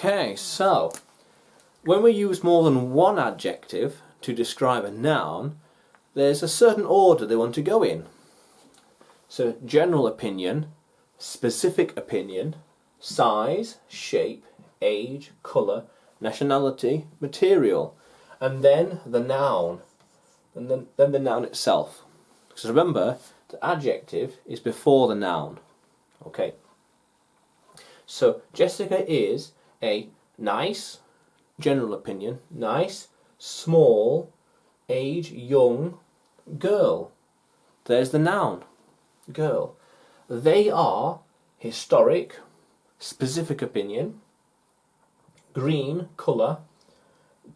Okay, so when we use more than one adjective to describe a noun, there's a certain order they want to go in. So general opinion, specific opinion, size, shape, age, colour, nationality, material, and then the noun, and then the noun itself. So remember, the adjective is before the noun. Okay. So Jessica is a nice, general opinion, nice, small, age, young girl. There's the noun, girl. They are historic, specific opinion, green, colour,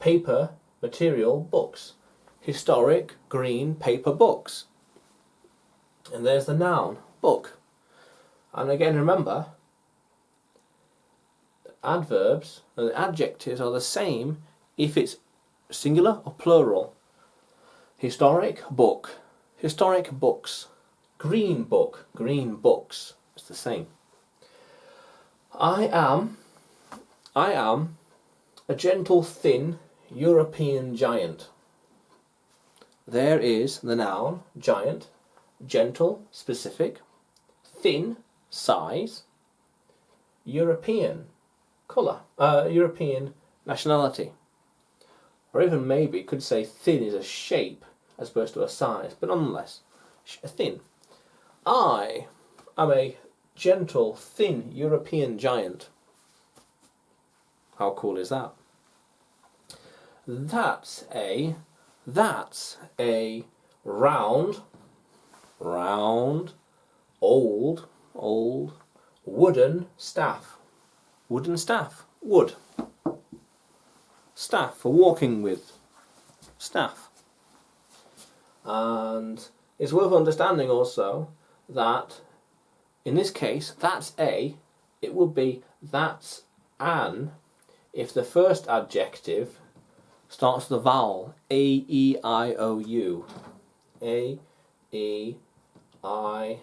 paper, material, books. Historic, green, paper, books. And there's the noun, book. And again, remember, adverbs and adjectives are the same if it's singular or plural. Historic, book. Historic books. Green book, green books. It's the same. I am a gentle, thin European giant. There is the noun, giant, gentle, specific, thin, size, European, colour, European nationality. Or even maybe could say thin is a shape as opposed to a size, but nonetheless, thin. I am a gentle, thin European giant. How cool is that? That's a round, old, wooden staff. Wooden staff, wood. Staff for walking with. Staff. And it's worth understanding also that in this case, that's a, it would be that's an if the first adjective starts with the vowel A, E, I, O, U. A, E, I,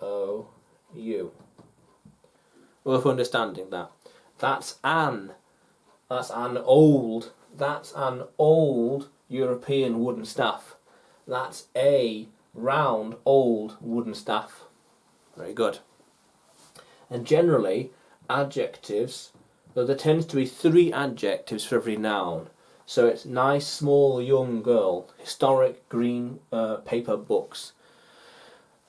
O, U. Worth understanding that. That's an old European wooden staff. That's a round, old wooden staff. Very good. And generally, adjectives, there tends to be 3 adjectives for every noun. So it's nice, small, young girl, historic, green, paper, books.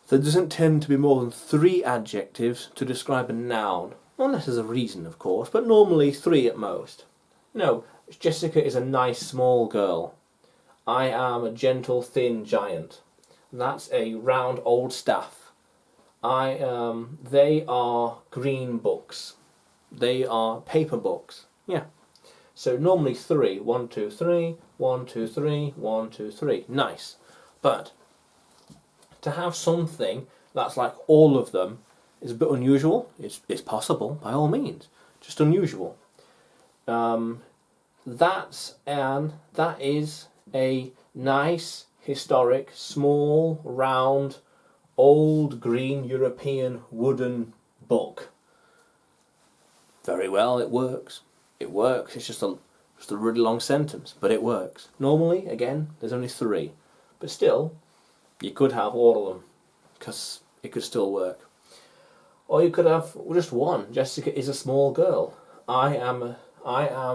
There doesn't tend to be more than 3 adjectives to describe a noun. Unless there's a reason, of course, but normally 3 at most. No, Jessica is a nice, small girl. I am a gentle, thin giant. That's a round, old staff. They are green books. They are paper books. Yeah. So normally 3. 1, 2, 3. 1, 2, 3. 1, 2, 3. Nice. But to have something that's like all of them is a bit unusual. It's possible, by all means. Just unusual. That is a nice, historic, small, round, old, green, European, wooden book. Very well, it works. It works. It's just a really long sentence, but it works. Normally, again, there's only 3. But still, you could have all of them, because it could still work. Or you could have just one. Jessica is a small girl. I am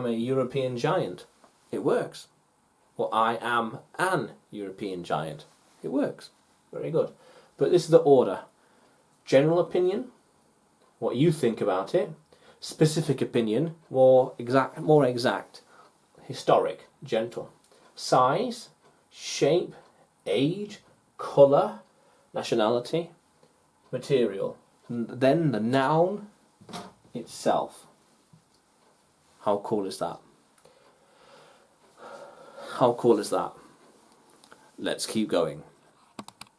a European giant. It works. Or I am an European giant. It works. Very good. But this is the order. General opinion, what you think about it. Specific opinion, more exact. Historic, gentle. Size, shape, age, colour, nationality, material. Then the noun itself. How cool is that? How cool is that? Let's keep going.